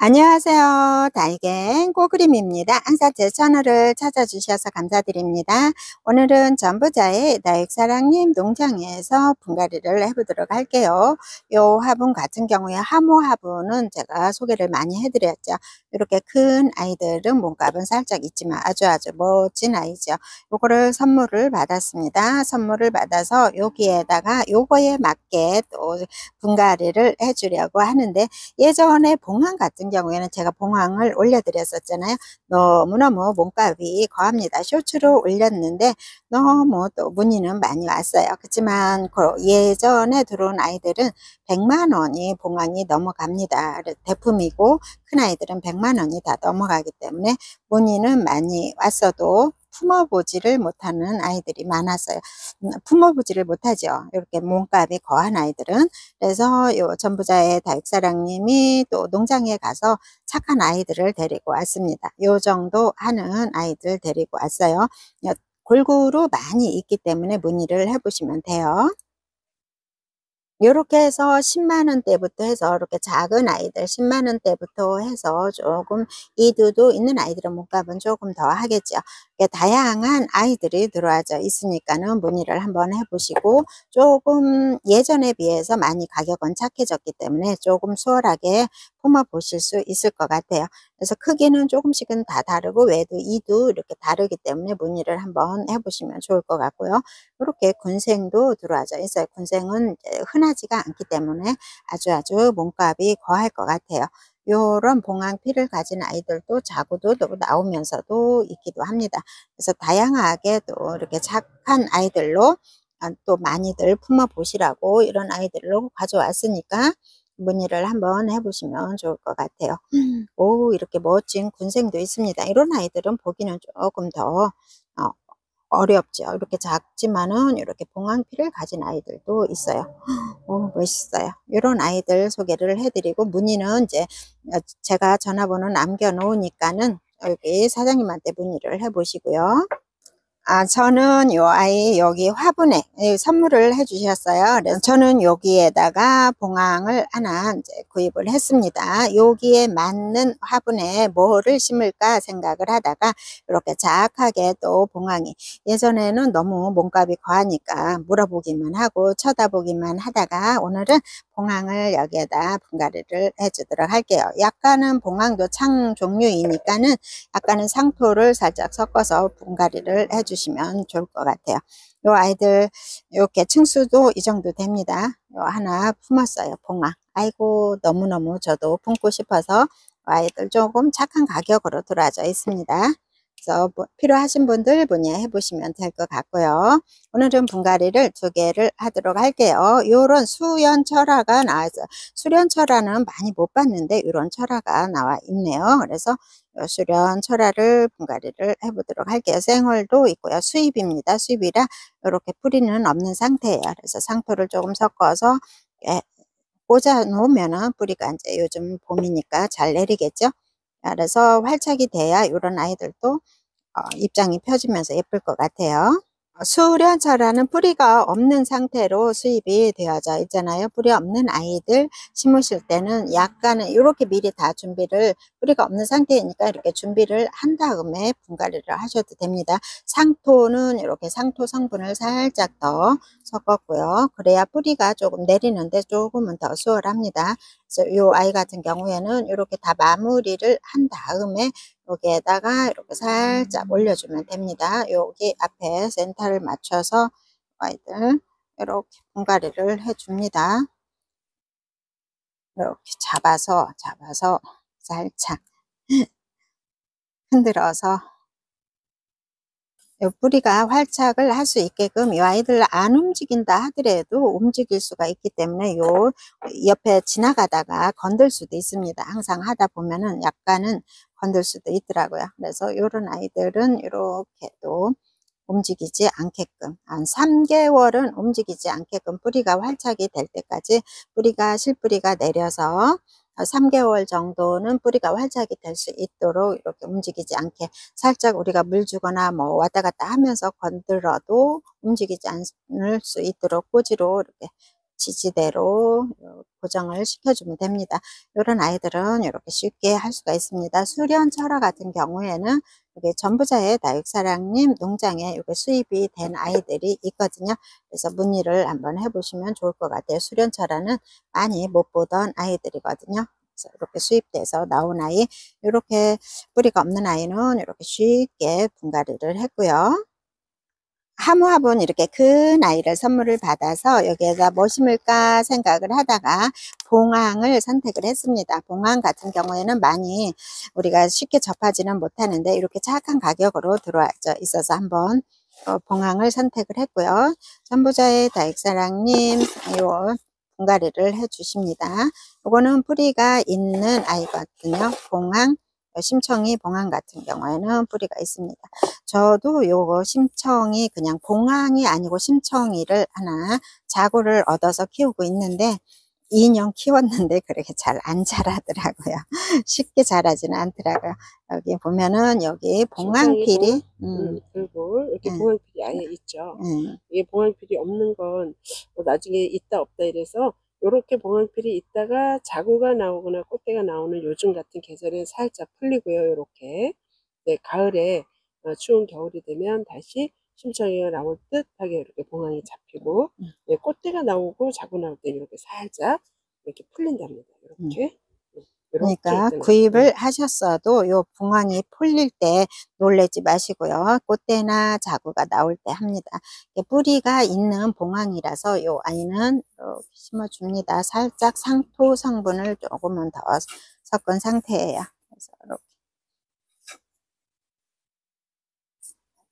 안녕하세요. 달갱 꼬그림입니다. 항상 제 채널을 찾아주셔서 감사드립니다. 오늘은 전부자의 다육사랑님 농장에서 분갈이를 해보도록 할게요. 요 화분 같은 경우에 하모 화분은 제가 소개를 많이 해드렸죠. 이렇게 큰 아이들은 몸값은 살짝 있지만 아주 멋진 아이죠. 요거를 선물을 받았습니다. 선물을 받아서 여기에다가 요거에 맞게 또 분갈이를 해주려고 하는데, 예전에 봉황 같은 경우에는 제가 봉황을 올려드렸었잖아요. 너무너무 몸값이 거합니다. 쇼츠로 올렸는데 너무 또 문의는 많이 왔어요. 그렇지만 예전에 들어온 아이들은 100만 원이 봉황이 넘어갑니다. 대품이고 큰 아이들은 100만 원이 다 넘어가기 때문에 문의는 많이 왔어도 품어보지를 못하는 아이들이 많았어요. 품어보지를 못하죠. 이렇게 몸값이 거한 아이들은. 그래서 요 전부자의 다육사랑님이 또 농장에 가서 착한 아이들을 데리고 왔습니다. 요 정도 하는 아이들 데리고 왔어요. 골고루 많이 있기 때문에 문의를 해보시면 돼요. 요렇게 해서 10만 원대부터 해서 이렇게 작은 아이들 10만 원대부터 해서 조금 이두도 있는 아이들은 몸값은 조금 더 하겠죠. 다양한 아이들이 들어와져 있으니까는 문의를 한번 해보시고, 조금 예전에 비해서 많이 가격은 착해졌기 때문에 조금 수월하게 품어 보실 수 있을 것 같아요. 그래서 크기는 조금씩은 다 다르고 외도 이도 이렇게 다르기 때문에 문의를 한번 해보시면 좋을 것 같고요. 이렇게 군생도 들어와져 있어요. 군생은 흔하지가 않기 때문에 아주 몸값이 거할 것 같아요. 요런 봉황피를 가진 아이들도 자구도 또 나오면서도 있기도 합니다. 그래서 다양하게 또 이렇게 착한 아이들로 또 많이들 품어 보시라고 이런 아이들로 가져왔으니까 문의를 한번 해보시면 좋을 것 같아요. 오, 이렇게 멋진 군생도 있습니다. 이런 아이들은 보기는 조금 더 어렵죠. 이렇게 작지만은 이렇게 봉황피를 가진 아이들도 있어요. 오, 멋있어요. 이런 아이들 소개를 해드리고, 문의는 이제 제가 전화번호 남겨 놓으니까는 여기 사장님한테 문의를 해 보시고요. 저는 요 아이 여기 화분에 선물을 해 주셨어요. 그래서 저는 여기에다가 봉황을 하나 이제 구입을 했습니다. 여기에 맞는 화분에 뭐를 심을까 생각을 하다가 이렇게 작하게 또 봉황이, 예전에는 너무 몸값이 과하니까 물어보기만 하고 쳐다보기만 하다가 오늘은 봉황을 여기에다 분갈이를 해 주도록 할게요. 약간은 봉황도 창 종류이니까는 약간은 상토를 살짝 섞어서 분갈이를 해주시면 좋을 것 같아요. 요 아이들 이렇게 층수도 이 정도 됩니다. 요 하나 품었어요. 봉황. 아이고, 너무너무 저도 품고 싶어서 아이들 조금 착한 가격으로 들어와져 있습니다. 그래서 필요하신 분들 문의해 보시면 될 것 같고요. 오늘은 분갈이를 2개를 하도록 할게요. 요런 수연 철화가 나와서, 수련 철화는 많이 못 봤는데 이런 철화가 나와 있네요. 그래서 수련 철화를 분갈이를 해보도록 할게요. 생월도 있고요. 수입입니다. 수입이라 이렇게 뿌리는 없는 상태예요. 그래서 상토를 조금 섞어서 꽂아 놓으면은 뿌리가 이제 요즘 봄이니까 잘 내리겠죠. 그래서 활착이 돼야 이런 아이들도 입장이 펴지면서 예쁠 것 같아요. 수련차라는 뿌리가 없는 상태로 수입이 되어져 있잖아요. 뿌리 없는 아이들 심으실 때는 약간은 이렇게 미리 다 준비를, 뿌리가 없는 상태이니까 이렇게 준비를 한 다음에 분갈이를 하셔도 됩니다. 상토는 이렇게 상토 성분을 살짝 더 섞었고요. 그래야 뿌리가 조금 내리는데 조금은 더 수월합니다. 그래서 이 아이 같은 경우에는 이렇게 다 마무리를 한 다음에 여기에다가 이렇게 살짝 올려주면 됩니다. 여기 앞에 센터를 맞춰서 아이들 이렇게 분갈이를 해줍니다. 이렇게 잡아서 살짝 흔들어서 요 뿌리가 활착을 할 수 있게끔, 이 아이들 안 움직인다 하더라도 움직일 수가 있기 때문에 요 옆에 지나가다가 건들 수도 있습니다. 항상 하다 보면은 약간은 건들 수도 있더라고요. 그래서 요런 아이들은 이렇게 또 움직이지 않게끔 한 3개월은 움직이지 않게끔 뿌리가 활착이 될 때까지, 뿌리가 실뿌리가 내려서 3개월 정도는 뿌리가 활착이 될 수 있도록 이렇게 움직이지 않게 살짝 우리가 물 주거나 뭐 왔다 갔다 하면서 건들어도 움직이지 않을 수 있도록 꼬지로 이렇게 지지대로 고정을 시켜주면 됩니다. 이런 아이들은 이렇게 쉽게 할 수가 있습니다. 수련철화 같은 경우에는 이게 전부자의 다육사랑님 농장에 이게 수입이 된 아이들이 있거든요. 그래서 문의를 한번 해보시면 좋을 것 같아요. 수련철화는 많이 못 보던 아이들이거든요. 그래서 이렇게 수입돼서 나온 아이, 이렇게 뿌리가 없는 아이는 이렇게 쉽게 분갈이를 했고요. 하모합은 이렇게 큰 아이를 선물을 받아서 여기에다 뭐 심을까 생각을 하다가 봉황을 선택을 했습니다. 봉황 같은 경우에는 많이 우리가 쉽게 접하지는 못하는데 이렇게 착한 가격으로 들어와 있어서 한번 봉황을 선택을 했고요. 전부자의 다육사랑님 요 분갈이를 해 주십니다. 요거는 뿌리가 있는 아이거든요. 봉황, 심청이 봉황 같은 경우에는 뿌리가 있습니다. 저도 요거 심청이 그냥 봉황이 아니고 심청이를 하나 자구를 얻어서 키우고 있는데 2년 키웠는데 그렇게 잘 안 자라더라고요. 쉽게 자라지는 않더라고요. 여기 보면은 여기 봉황필이 그리고 이렇게 봉황필이 아예 있죠. 이게 봉황필이 없는 건 나중에 있다 없다 이래서 요렇게 봉황필이 있다가 자구가 나오거나 꽃대가 나오는 요즘 같은 계절에 살짝 풀리고요. 요렇게 네, 가을에 추운 겨울이 되면 다시 심청이가 나올 듯하게 이렇게 봉황이 잡히고 네, 꽃대가 나오고 자구 나올 때 이렇게 살짝 이렇게 풀린답니다. 이렇게 그러니까 있더라고요. 구입을 하셨어도 요 봉황이 풀릴 때 놀라지 마시고요. 꽃대나 자구가 나올 때 합니다. 뿌리가 있는 봉황이라서 요 아이는 이렇게 심어줍니다. 살짝 상토 성분을 조금은 더 섞은 상태예요. 그래서 이렇게.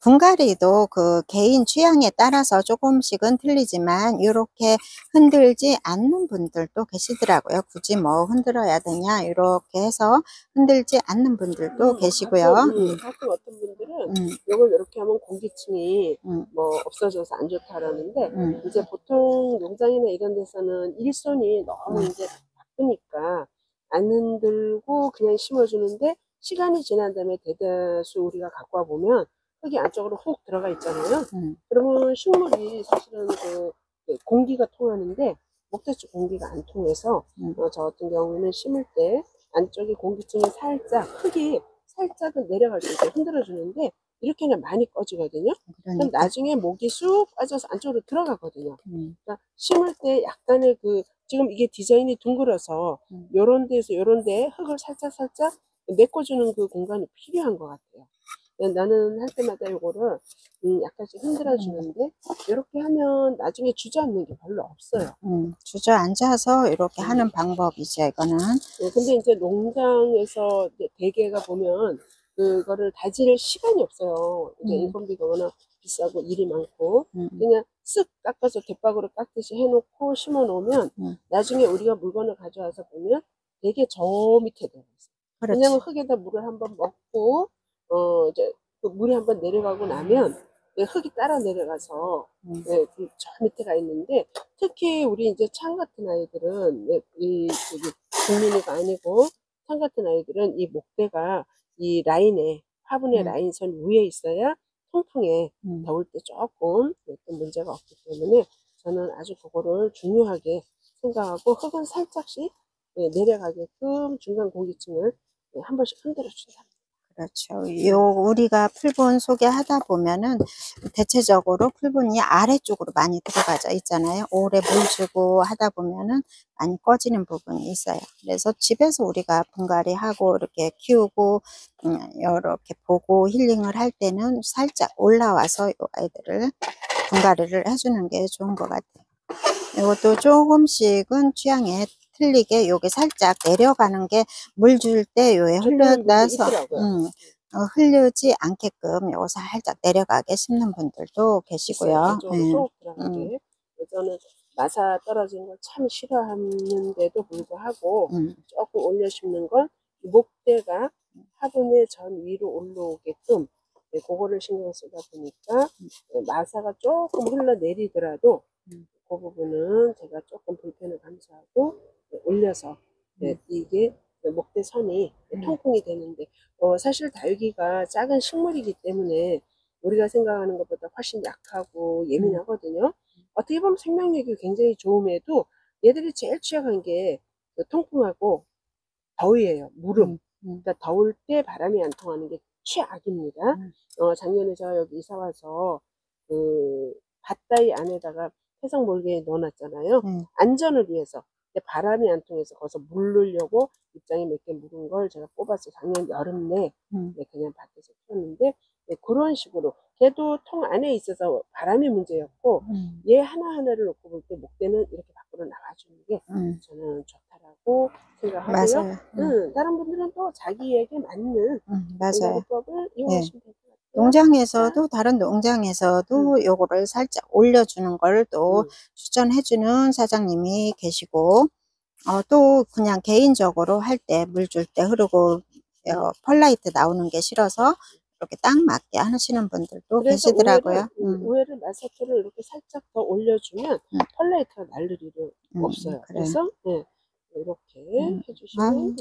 분갈이도 그 개인 취향에 따라서 조금씩은 틀리지만 이렇게 흔들지 않는 분들도 계시더라고요. 굳이 뭐 흔들어야 되냐 이렇게 해서 흔들지 않는 분들도 계시고요. 가끔 어떤 분들은 이걸 이렇게 하면 공기층이 뭐 없어져서 안 좋다라는데 이제 보통 농장이나 이런 데서는 일손이 너무 이제 바쁘니까 안 흔들고 그냥 심어주는데 시간이 지난 다음에 대다수 우리가 갖고 와 보면 흙이 안쪽으로 훅 들어가 있잖아요. 그러면 식물이 사실은 그 공기가 통하는데 목대 쪽 공기가 안 통해서 저 같은 경우에는 심을 때 안쪽에 공기층이 살짝 흙이 살짝은 내려갈 때 이렇게 흔들어 주는데 이렇게는 많이 꺼지거든요. 그럼 나중에 목이 쑥 빠져서 안쪽으로 들어가거든요. 그러니까 심을 때 약간의 그 지금 이게 디자인이 둥글어서 요런 데서 요런 데 흙을 살짝 메꿔주는 그 공간이 필요한 것 같아요. 나는 할 때마다 요거를 약간씩 흔들어 주는데 이렇게 하면 나중에 주저앉는 게 별로 없어요. 주저앉아서 이렇게 하는 방법이죠, 이거는. 근데 이제 농장에서 이제 대개가 보면 그거를 다질 시간이 없어요. 이제 인건비가 워낙 비싸고 일이 많고 그냥 쓱 깎아서 갯박으로 깎듯이 해놓고 심어 놓으면 나중에 우리가 물건을 가져와서 보면 되게 저 밑에 들어가 있어요. 왜냐면 흙에다 물을 한번 먹고 이제 그 물이 한번 내려가고 나면 흙이 따라 내려가서 저 밑에 가 있는데 특히 우리 이제 창 같은 아이들은 이 저기 국민이가 아니고 창 같은 아이들은 이 목대가 이 라인에 화분의 라인선 위에 있어야 통풍에 더울 때 조금 어떤 문제가 없기 때문에 저는 아주 그거를 중요하게 생각하고 흙은 살짝씩 내려가게끔 중간 공기층을 한 번씩 흔들어 준다. 그렇죠. 우리가 풀분 소개하다 보면은 대체적으로 풀분이 아래쪽으로 많이 들어가져 있잖아요. 오래 물 주고 하다 보면은 많이 꺼지는 부분이 있어요. 그래서 집에서 우리가 분갈이 하고 이렇게 키우고 이렇게 보고 힐링을 할 때는 살짝 올라와서 이 아이들을 분갈이를 해주는 게 좋은 것 같아요. 이것도 조금씩은 취향에 틀리게 요게 살짝 내려가는 게 물 줄 때 요에 흘러나서 흐르지 않게끔 요거 살짝 내려가게 심는 분들도 계시고요. 쏙 들어가게. 저는 마사 떨어지는 걸 참 싫어하는데도 불구하고 조금 올려 심는 건 목대가 화분의 전 위로 올라오게끔 그거를 신경 쓰다 보니까 마사가 조금 흘러내리더라도 그 부분은 제가 조금 불편을 감수하고 올려서 이게 목대선이 통풍이 되는데 사실 다육이가 작은 식물이기 때문에 우리가 생각하는 것보다 훨씬 약하고 예민하거든요. 어떻게 보면 생명력이 굉장히 좋음에도 얘들이 제일 취약한 게 그 통풍하고 더위예요. 무름. 그러니까 더울 때 바람이 안 통하는 게 최악입니다. 작년에 제가 여기 이사 와서 그 밭다이 안에다가 해성 몰개 넣어놨잖아요. 안전을 위해서. 근데 바람이 안 통해서 거기서 물 넣으려고 입장에 몇 개 묵은 걸 제가 뽑아서 작년 여름 내 그냥 밭에서 키웠는데, 네, 그런 식으로 걔도 통 안에 있어서 바람이 문제였고, 얘 하나하나를 놓고 볼 때 목대는 이렇게 밖으로 나와주는 게 저는 좋다라고 생각하고요. 맞아요. 다른 분들은 또 자기에게 맞는 맞아요. 분갈이법을 예. 이용하시면 될 것 같아요. 농장에서도, 다른 농장에서도 요거를 살짝 올려주는 걸 또 추천해주는 사장님이 계시고, 또 그냥 개인적으로 할 때 물 줄 때 흐르고 펄라이트 나오는 게 싫어서 이렇게 딱 맞게 하시는 분들도 그래서 계시더라고요. 우회를 마사토를 이렇게 살짝 더 올려주면 펄라이트가 날 일이 없어요. 그래. 그래서 네, 이렇게 해주시면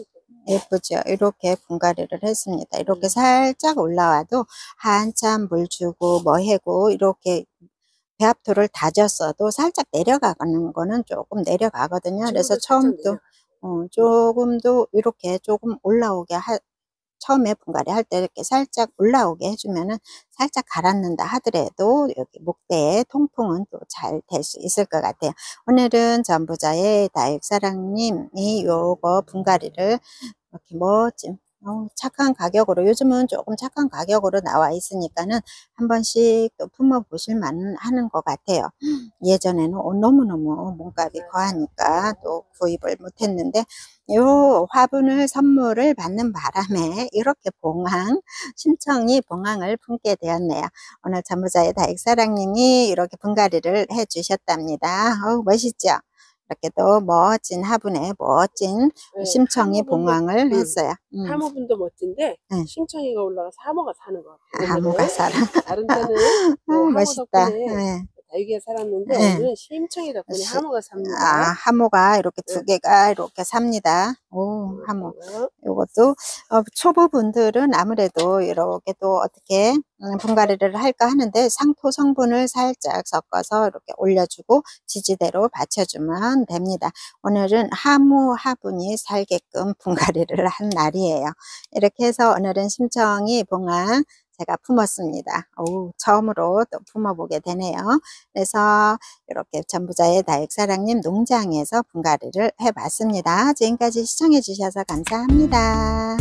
예쁘죠? 이렇게 분갈이를 했습니다. 이렇게 살짝 올라와도 한참 물 주고 뭐 해고 이렇게 배합토를 다졌어도 살짝 내려가는 거는 조금 내려가거든요. 그래서 처음부터 조금도 이렇게 조금 올라오게 처음에 분갈이 할 때 이렇게 살짝 올라오게 해주면은 살짝 갈았는다 하더라도 여기 목대의 통풍은 또 잘 될 수 있을 것 같아요. 오늘은 전부자의 다육사랑님이 요거 분갈이를 이렇게 멋진 착한 가격으로, 요즘은 조금 착한 가격으로 나와 있으니까는 한 번씩 또 품어 보실 만 하는 것 같아요. 예전에는 너무너무 몸값이 거하니까 또 구입을 못했는데, 요 화분을 선물을 받는 바람에 이렇게 심청이 봉황을 품게 되었네요. 오늘 전부자의 다육사랑님이 이렇게 분갈이를 해 주셨답니다. 멋있죠? 이렇게 또 멋진 화분에 멋진 심청이 봉황을 했어요. 하모분도 멋진데 심청이가 올라가서 하모가 사는 것 같아요. 하모가 살아. 다른 때는 하모 멋있다. 덕분에 다육이가 살았는데 오늘은 심청이 덕분에 하모가 삽니다. 하모가 이렇게 두 개가 이렇게 삽니다. 하모. 요것도 초보분들은 아무래도 이렇게 또 어떻게 분갈이를 할까 하는데, 상토 성분을 살짝 섞어서 이렇게 올려주고 지지대로 받쳐주면 됩니다. 오늘은 하모 화분이 살게끔 분갈이를 한 날이에요. 이렇게 해서 오늘은 심청이 봉황 제가 품었습니다. 처음으로 또 품어보게 되네요. 그래서 이렇게 전부자의 다육사랑님 농장에서 분갈이를 해봤습니다. 지금까지 시청해 주셔서 감사합니다.